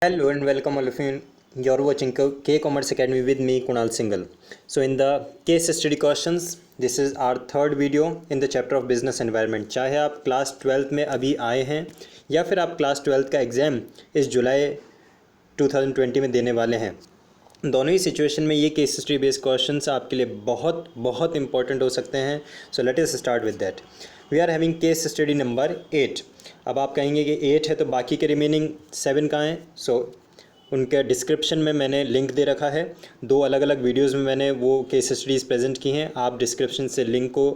Hello and welcome all of you. You're watching K Commerce Academy with me Kunal Singhal. So in the case study questions, this is our third video in the chapter of business environment. चाहे आप class 12th में अभी आए हैं या फिर आप class 12th का एग्ज़ाम इस जुलाई 2020 में देने वाले हैं, दोनों ही सिचुएशन में ये केस स्टडी बेस्ड क्वेश्चंस आपके लिए बहुत बहुत इंपॉर्टेंट हो सकते हैं. So let us start with that. We are having case study number 8. अब आप कहेंगे कि 8 है तो बाकी के रिमेनिंग 7 कहाँ हैं. सो उनके डिस्क्रिप्शन में मैंने लिंक दे रखा है. दो अलग अलग वीडियोज़ में मैंने वो केस स्टडीज़ प्रेजेंट की हैं. आप डिस्क्रिप्शन से लिंक को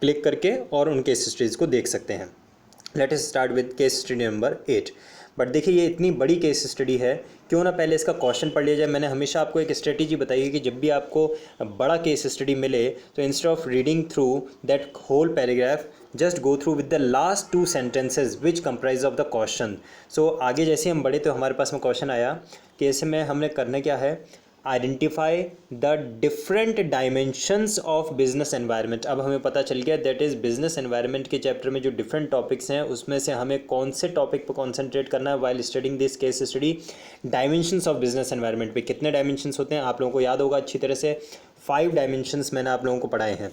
क्लिक करके और उन केस स्टडीज़ को देख सकते हैं. Late us start with case study number 8. But देखिए ये इतनी बड़ी केस स्टडी है, क्यों ना पहले इसका क्वेश्चन पढ़ लिया जाए. मैंने हमेशा आपको एक स्ट्रेटेजी बताई है कि जब भी आपको बड़ा केस स्टडी मिले तो instead of reading through that whole paragraph, just go through with the last 2 sentences which comprise of the question. So आगे जैसे हम बढ़े तो हमारे पास में क्वेश्चन आया कि ऐसे में हमने करना क्या है, identify the different dimensions of business environment. अब हमें पता चल गया दैट इज़ बिजनेस एनवायरनमेंट के चैप्टर में जो डिफरेंट टॉपिक्स हैं उसमें से हमें कौन से टॉपिक पर कॉन्सेंट्रेट करना है while studying this case study. Dimensions of business environment पे कितने डायमेंशंस होते हैं आप लोगों को याद होगा अच्छी तरह से. 5 डायमेंशंस मैंने आप लोगों को पढ़ाए हैं.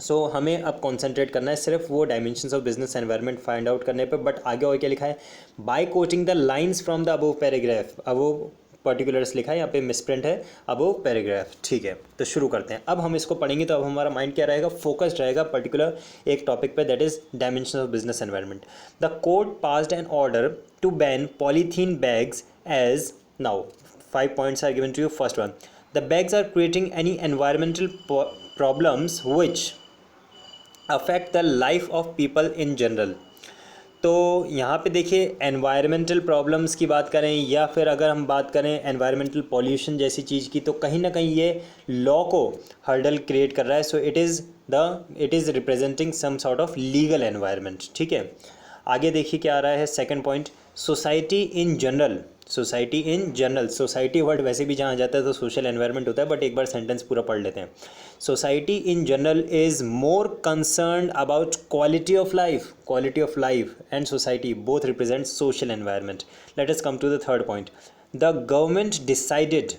सो हमें अब कॉन्सेंट्रेट करना है सिर्फ वो dimensions of business environment find out करने पे. बट आगे और क्या लिखा है, by quoting the lines from the above paragraph. Above particulars लिखा है, यहाँ पे मिसप्रिंट है, अबोव पैराग्राफ. ठीक है, तो शुरू करते हैं. अब हम इसको पढ़ेंगे तो अब हमारा माइंड क्या रहेगा, फोकस्ड रहेगा पर्टिकुलर एक टॉपिक पे, that is dimension of business environment. The court passed an order to ban polythene bags as now. 5 points are given to you. First one, the bags are creating any environmental problems which affect the life of people in general. तो यहाँ पे देखिए environmental problems की बात करें या फिर अगर हम बात करें एनवायरमेंटल पॉल्यूशन जैसी चीज़ की, तो कहीं ना कहीं ये लॉ को हर्डल क्रिएट कर रहा है. So it is representing some sort of legal environment. ठीक है, आगे देखिए क्या आ रहा है. Second point, society in general. Society in general, society word वैसे भी जहाँ जाता है तो सोशल एनवायरनमेंट होता है, बट एक बार सेंटेंस पूरा पढ़ लेते हैं. Society in general is more concern about quality of life. Quality of life and society both represent social environment. Let us come to the third point. The government decided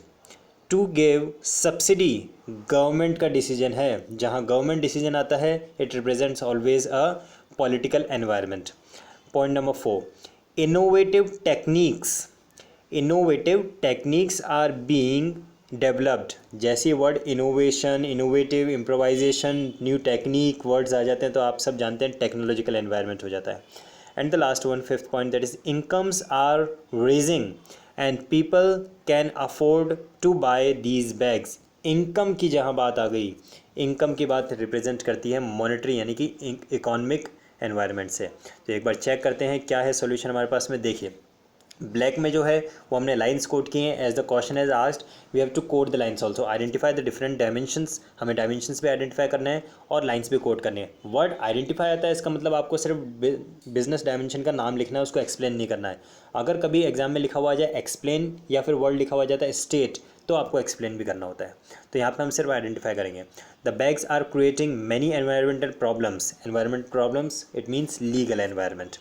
to give subsidy. Government का decision है, जहाँ government decision आता है it represents always a political environment. Point number 4, innovative techniques. Innovative techniques are being developed. जैसे word innovation, innovative, improvisation, new technique words आ जाते हैं तो आप सब जानते हैं टेक्नोलॉजिकल एनवायरनमेंट हो जाता है. And the last one, fifth point, that is incomes are raising and people can afford to buy these bags. Income की जहाँ बात आ गई, इनकम की बात रिप्रेजेंट करती है मॉनेटरी यानी कि इकोनॉमिक एनवायरनमेंट से. तो एक बार चेक करते हैं क्या है सॉल्यूशन हमारे पास में. देखिए ब्लैक में जो है वो हमने लाइंस कोड किए हैं. As the question as asked we have to code the lines also. Identify the different dimensions. हमें डायमेंशंस भी आइडेंटिफाई करना है और लाइंस भी कोड करनी है. वर्ड आइडेंटिफाई आता है, इसका मतलब आपको सिर्फ बिजनेस डायमेंशन का नाम लिखना है, उसको एक्सप्लेन नहीं करना है. अगर कभी एग्जाम में लिखा हुआ आ जाए एक्सप्लेन या फिर वर्ड लिखा हुआ जाता है स्टेट, तो आपको एक्सप्लेन भी करना होता है. तो यहाँ पे हम सिर्फ आइडेंटिफाई करेंगे. The bags are creating many environmental problems. Environment problems it means legal environment.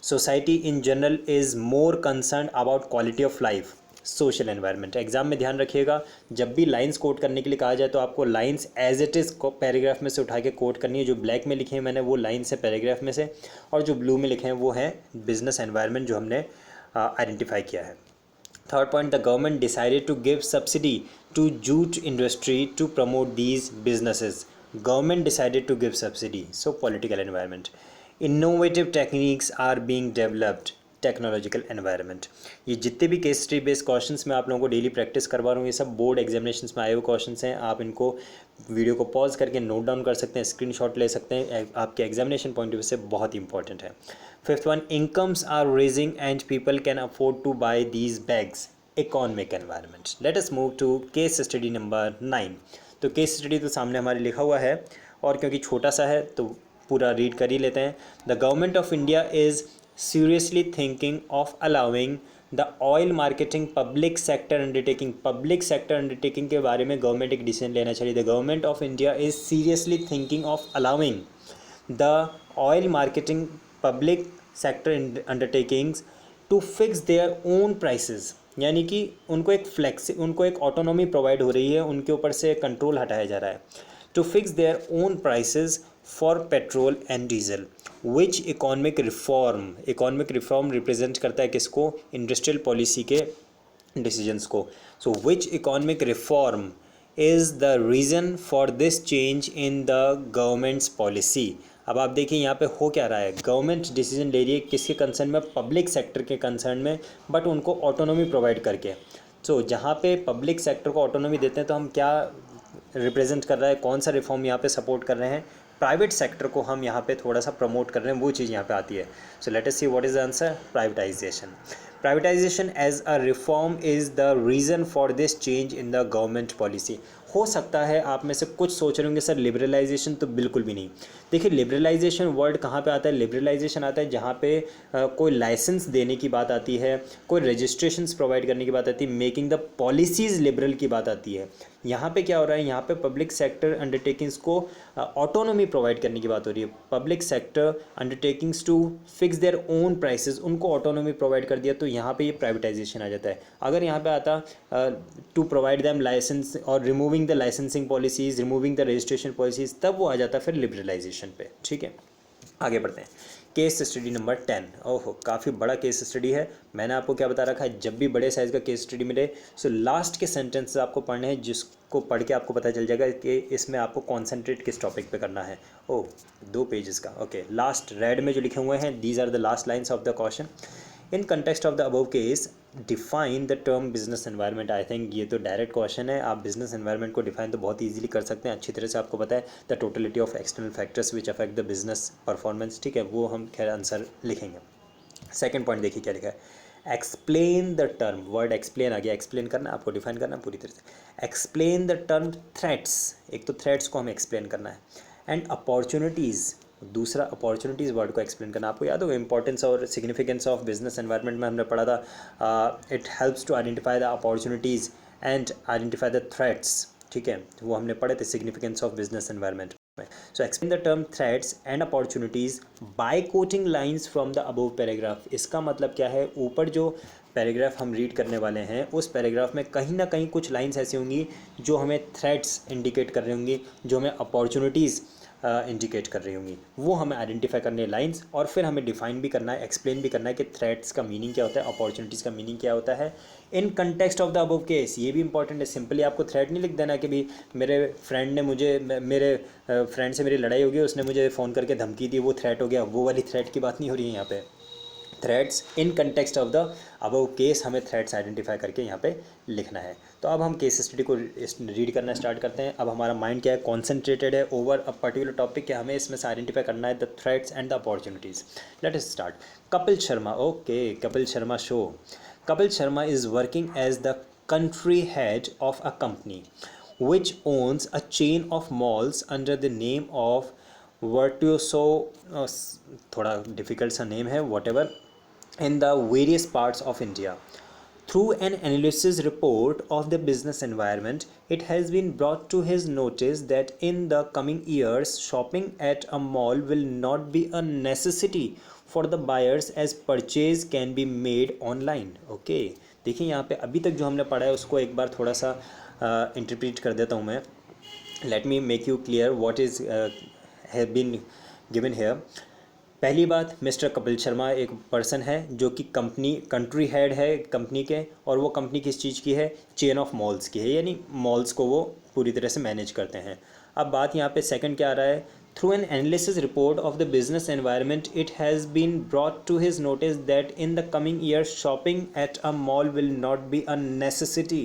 Society in general is more concern about quality of life. Social environment. Exam में ध्यान रखिएगा जब भी लाइंस कोट करने के लिए कहा जाए तो आपको lines as it is paragraph में से उठा के कोट करनी है. जो ब्लैक में लिखे हैं मैंने वो लाइन्स है पैराग्राफ में से, और जो ब्लू में लिखे हैं वो हैं बिजनेस एनवायरनमेंट जो हमने आइडेंटिफाई किया है. Third point, the government decided to give subsidy to jute industry to promote these businesses. Government decided to give subsidy, so political environment. Innovative techniques are being developed. Technological environment. ये जितने भी case study based questions मैं आप लोगों को daily practice करवा रहा हूँ ये सब बोर्ड एग्जामिनेशंस में आए हुए क्वेश्चंस हैं. आप इनको वीडियो को पॉज करके नोट डाउन कर सकते हैं, स्क्रीनशॉट ले सकते हैं, आपके एग्जामिनेशन पॉइंट ऑफ व्यू से बहुत इंपॉर्टेंट है. Fifth one, incomes are raising and people can afford to buy these bags. Economic environment. Let us move to case study number 9. तो केस स्टडी तो सामने हमारे लिखा हुआ है और क्योंकि छोटा सा है तो पूरा रीड कर ही लेते हैं. The government of India is seriously thinking of allowing the oil marketing public sector undertaking. Public sector undertaking के बारे में गवर्नमेंट एक डिसीजन लेना चाहिए. The government of India is seriously thinking of allowing the oil marketing public sector undertakings to fix their own prices, यानी कि उनको एक ऑटोनॉमी प्रोवाइड हो रही है, उनके ऊपर से कंट्रोल हटाया जा रहा है। To fix their own prices for petrol and diesel, which economic reform represent करता है किसको? इंडस्ट्रियल पॉलिसी के डिसीजंस को। So which economic reform is the reason for this change in the government's policy. अब आप देखिए यहाँ पे हो क्या रहा है, गवर्नमेंट डिसीजन ले रही है किसके कंसर्न में? पब्लिक सेक्टर के कंसर्न में, बट उनको ऑटोनॉमी प्रोवाइड करके। सो जहाँ पे पब्लिक सेक्टर को ऑटोनॉमी देते हैं तो हम क्या रिप्रेजेंट कर रहा है, कौन सा रिफॉर्म यहाँ पे सपोर्ट कर रहे हैं? प्राइवेट सेक्टर को हम यहाँ पे थोड़ा सा प्रमोट कर रहे हैं, वो चीज़ यहाँ पे आती है। So let us see what is the answer, privatisation. Privatisation as a reform is the reason for this change in the government policy. हो सकता है आप में से कुछ सोच रहे होंगे सर लिबरलाइजेशन, तो बिल्कुल भी नहीं। देखिए लिबरलाइजेशन वर्ड कहाँ पे आता है? लिबरलाइजेशन आता है जहाँ पे कोई लाइसेंस देने की बात आती है, कोई रजिस्ट्रेशंस प्रोवाइड करने की बात आती है, मेकिंग द पॉलिसीज़ लिबरल की बात आती है। यहाँ पे क्या हो रहा है, यहाँ पे पब्लिक सेक्टर अंडरटेकिंग्स को ऑटोनॉमी प्रोवाइड करने की बात हो रही है। Public sector undertakings to fix their own prices, उनको ऑटोनॉमी प्रोवाइड कर दिया, तो यहाँ पे ये प्राइवेटाइजेशन आ जाता है। अगर यहाँ पे आता टू प्रोवाइड दैम लाइसेंस और removing the licensing policies, removing the registration policies, तब वो आ जाता है फिर लिबरलाइजेशन पे। ठीक है, आगे बढ़ते हैं। Case study number 10। ओहो, काफ़ी बड़ा केस स्टडी है। मैंने आपको क्या बता रखा है, जब भी बड़े साइज़ का केस स्टडी मिले सो लास्ट के सेंटेंसेस आपको पढ़ने हैं, जिसको पढ़ के आपको पता चल जाएगा कि इसमें आपको कॉन्सेंट्रेट किस टॉपिक पे करना है। ओह, 2 पेजेस का। ओके, लास्ट रेड में जो लिखे हुए हैं, these are the last lines of the question. In context of the above case define the term business environment. I think ये तो डायरेक्ट क्वेश्चन है, आप बिजनेस एनवायरनमेंट को डिफाइन तो बहुत ईजिली कर सकते हैं, अच्छी तरह से आपको पता है। The totality of external factors which affect the business performance, ठीक है, वो हम खैर आंसर लिखेंगे। सेकंड पॉइंट देखिए क्या लिखा है, explain the term. Word explain आ गया, एक्सप्लेन करना आपको, डिफाइन करना पूरी तरह से। एक्सप्लेन द टर्म थ्रेट्स, एक तो थ्रेट्स को हमें एक्सप्लेन करना है, एंड अपॉर्चुनिटीज़, दूसरा अपॉर्चुनिटीज़ वर्ड को एक्सप्लेन करना। आपको याद होगा इंपॉर्टेंस और सिग्निफिकेंस ऑफ बिजनेस एनवायरनमेंट में हमने पढ़ा था, it helps to identify the opportunities and identify the threats, ठीक है, वो हमने पढ़े थे सिग्निफिकेंस ऑफ बिजनेस एनवायरनमेंट में। So explain the term threats and opportunities by quoting lines from the above paragraph. इसका मतलब क्या है, ऊपर जो पैराग्राफ हम रीड करने वाले हैं उस पैराग्राफ में कहीं ना कहीं कुछ लाइन्स ऐसी होंगी जो हमें थ्रेट्स इंडिकेट कर रही होंगी, जो हमें अपॉर्चुनिटीज़ इंडिकेट कर रही होंगी, वो हमें आइडेंटिफाई करने लाइंस, और फिर हमें डिफाइन भी करना है, एक्सप्लेन भी करना है कि थ्रेट्स का मीनिंग क्या होता है, अपॉर्चुनिटीज़ का मीनिंग क्या होता है इन context of the above case. ये भी इंपॉर्टेंट है, सिंपली आपको थ्रेट नहीं लिख देना कि भी मेरे फ्रेंड ने मुझे, मेरे फ्रेंड से मेरी लड़ाई हो गई, उसने मुझे फ़ोन करके धमकी दी, वो थ्रेट हो गया। वो वाली थ्रेट की बात नहीं हो रही है यहाँ पे। Threads in context of the above case, हमें थ्रेड्स आइडेंटिफाई करके यहाँ पे लिखना है। तो अब हम केस स्टडी को रीड करना स्टार्ट करते हैं। अब हमारा माइंड क्या है, कॉन्सेंट्रेटेड है ओवर अ पर्टिकुलर टॉपिक, क्या हमें इसमें से आइडेंटिफाई करना है the threats and the opportunities. Let us start. Kapil Sharma, okay, Kapil Sharma show. Kapil Sharma is working as the country head of a company which owns a chain of malls under the name of Virtuoso, थोड़ा difficult सा name है, whatever, in the various parts of India. Through an analysis report of the business environment, it has been brought to his notice that in the coming years, shopping at a mall will not be a necessity for the buyers as purchase can be made online. Okay, देखिए यहाँ पे अभी तक जो हमने पढ़ा है उसको एक बार थोड़ा सा इंटरप्रेट कर देता हूँ मैं। Let me make you clear what is have been given here. पहली बात, मिस्टर कपिल शर्मा एक पर्सन है जो कि कंट्री हेड है कंपनी के, और वो कंपनी किस चीज़ की है, चेन ऑफ मॉल्स की है, यानी मॉल्स को वो पूरी तरह से मैनेज करते हैं। अब बात यहाँ पे सेकंड क्या आ रहा है, through an analysis report of the business environment it has been brought to his notice that in the coming year shopping at a mall will not be a necessity.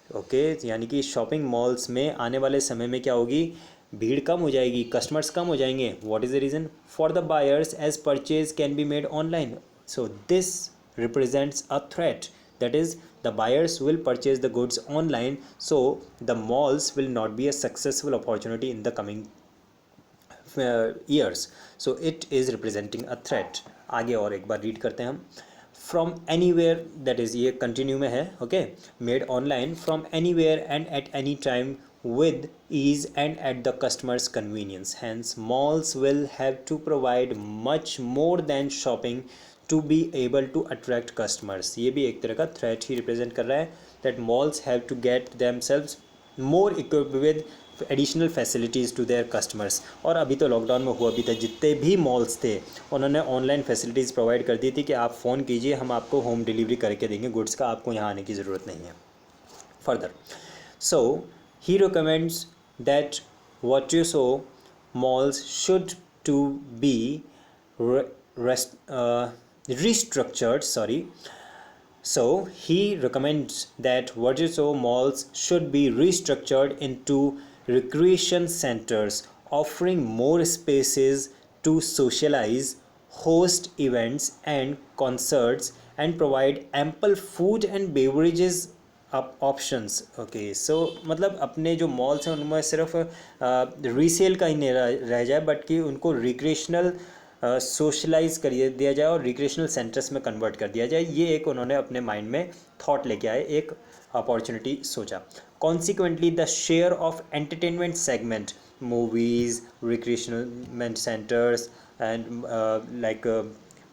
Okay, यानी कि shopping malls में आने वाले समय में क्या होगी, भीड़ कम हो जाएगी, कस्टमर्स कम हो जाएंगे। What is the reason, for the buyers as purchase can be made online. So this represents a threat, that is the buyers will purchase the goods online, so the malls will not be a successful opportunity in the coming years, so it is representing a threat. आगे और एक बार read करते हैं हम। From anywhere, that is ये continue में है, okay, made online from anywhere and at any time with ease and at the customer's convenience. Hence, malls will have to provide much more than shopping to be able to attract customers, ये भी एक तरह का threat ही represent कर रहा है, that malls have to get themselves more equipped with additional facilities to their customers. और अभी तो लॉकडाउन में हुआ भी था, जितने भी मॉल्स थे उन्होंने ऑनलाइन फैसिलिटीज़ प्रोवाइड कर दी थी कि आप फ़ोन कीजिए, हम आपको होम डिलीवरी करके देंगे गुड्स का, आपको यहाँ आने की ज़रूरत नहीं है। Further, so he recommends that what you saw malls should to be restructured, so he recommends that what you saw malls should be restructured into recreation centers, offering more spaces to socialize, host events and concerts, and provide ample food and beverages options. Okay, so मतलब अपने जो malls हैं उनमें सिर्फ resale का ही नहीं रह जाए, बट कि उनको रिक्रिएशनल सोशलाइज कर दिया जाए और रिक्रिएशनल सेंटर्स में कन्वर्ट कर दिया जाए। ये एक उन्होंने अपने माइंड में थॉट लेके आए, एक अपॉर्चुनिटी सोचा। Consequently the share of entertainment segment, movies, recreational centres and like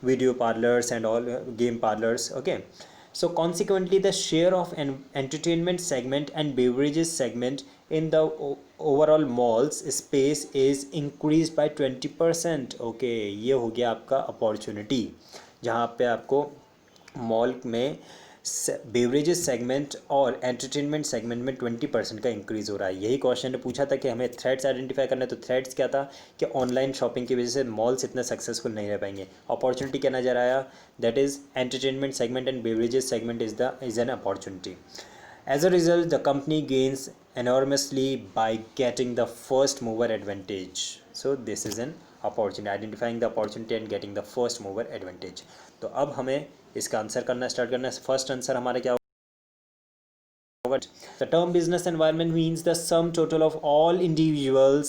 video parlors and all game parlors, okay, so consequently the share of an entertainment segment and beverages segment in the overall malls space is increased by 20%, okay, ये हो गया आपका opportunity, जहाँ पे आपको mall में beverages segment और entertainment segment में 20% का इंक्रीज़ हो रहा है। यही क्वेश्चन ने पूछा था कि हमें थ्रेड्स आइडेंटिफाई करना है, तो थ्रेड्स क्या था कि ऑनलाइन शॉपिंग की वजह से मॉल्स इतने सक्सेसफुल नहीं रह पाएंगे। अपॉर्चुनिटी क्या नज़र आया, that is entertainment segment and beverages segment is an opportunity. As a result, the company gains enormously by getting the first mover advantage. So this is an opportunity, identifying the opportunity and getting the first mover advantage. तो अब हमें इसका answer करना start करना है। First answer हमारा क्या होगा? The term business environment means the sum total of all individuals,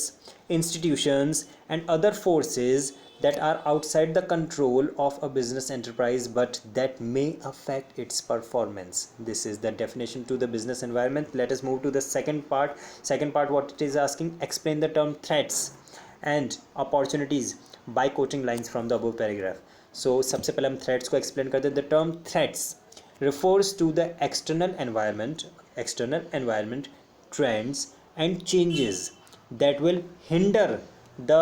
institutions and other forces that are outside the control of a business enterprise but that may affect its performance. This is the definition to the business environment. Let us move to the second part. Second part, what it is asking, explain the term threats and opportunities by quoting lines from the above paragraph. So सबसे पहले हम threats को explain करते हैं। The term threats refers to the external environment trends and changes that will hinder the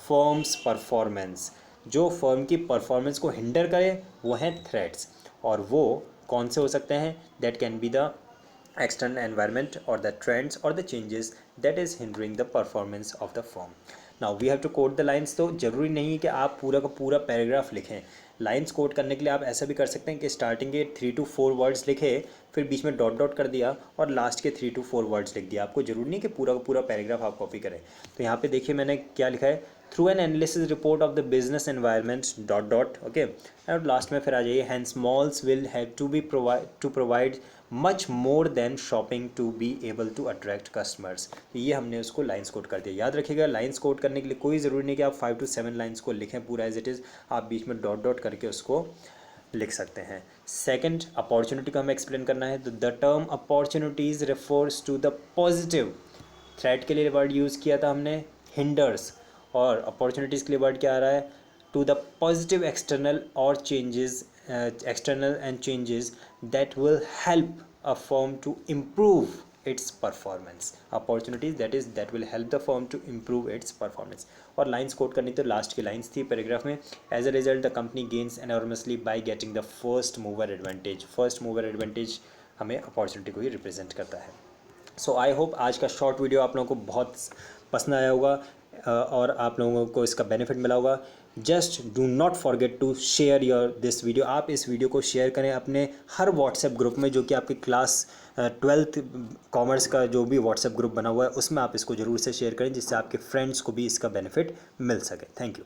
firms performance, जो firm की performance को hinder करे वो हैं थ्रेट्स। और वो कौन से हो सकते हैं? That can be the external environment और द ट्रेंड्स और the changes that is hindering the performance of the firm. Now we have to quote the lines. तो ज़रूरी नहीं है कि आप पूरा का पूरा पैराग्राफ लिखें। लाइन्स कोट करने के लिए आप ऐसा भी कर सकते हैं कि स्टार्टिंग के 3 to 4 वर्ड्स लिखे, फिर बीच में डॉट डॉट कर दिया और लास्ट के 3 to 4 वर्ड्स लिख दिया। आपको ज़रूरी नहीं कि पूरा का पूरा पैराग्राफ आप कॉपी करें। तो यहाँ पे देखिए मैंने क्या लिखा है, through an analysis report of the business environment dot dot, okay, और लास्ट में फिर आ जाइए, hence malls will have to be provide much more than shopping to be able to attract customers. तो ये हमने उसको लाइन्स कोट कर दिया। याद रखिएगा, लाइन्स कोट करने के लिए कोई ज़रूरी नहीं कि आप 5 to 7 लाइन्स को लिखें पूरा एज इट इज़, आप बीच में डॉट डॉट करके उसको लिख सकते हैं। सेकंड, अपॉर्चुनिटी को हमें एक्सप्लेन करना है। तो the term opportunities refers to the positive, threat के लिए वर्ड यूज़ किया था हमने हिंडर्स, और अपॉर्चुनिटीज़ के लिए वर्ड क्या आ रहा है? टू द पॉजिटिव एक्सटर्नल और changes, external and changes that will help a firm to improve its performance. Opportunities that will help the firm to improve its performance. और लाइन्स कोट करनी तो लास्ट की lines थी paragraph में, as a result the company gains enormously by getting the first mover advantage. First mover advantage हमें opportunity को ही represent करता है। सो आई होप आज का शॉर्ट वीडियो आप लोगों को बहुत पसंद आया होगा और आप लोगों को इसका बेनिफिट मिला होगा। Just do not forget to share this video. आप इस वीडियो को शेयर करें अपने हर व्हाट्सएप ग्रुप में, जो कि आपके क्लास 12th कॉमर्स का जो भी व्हाट्सएप ग्रुप बना हुआ है उसमें आप इसको ज़रूर से शेयर करें, जिससे आपके फ्रेंड्स को भी इसका बेनिफिट मिल सके। Thank you.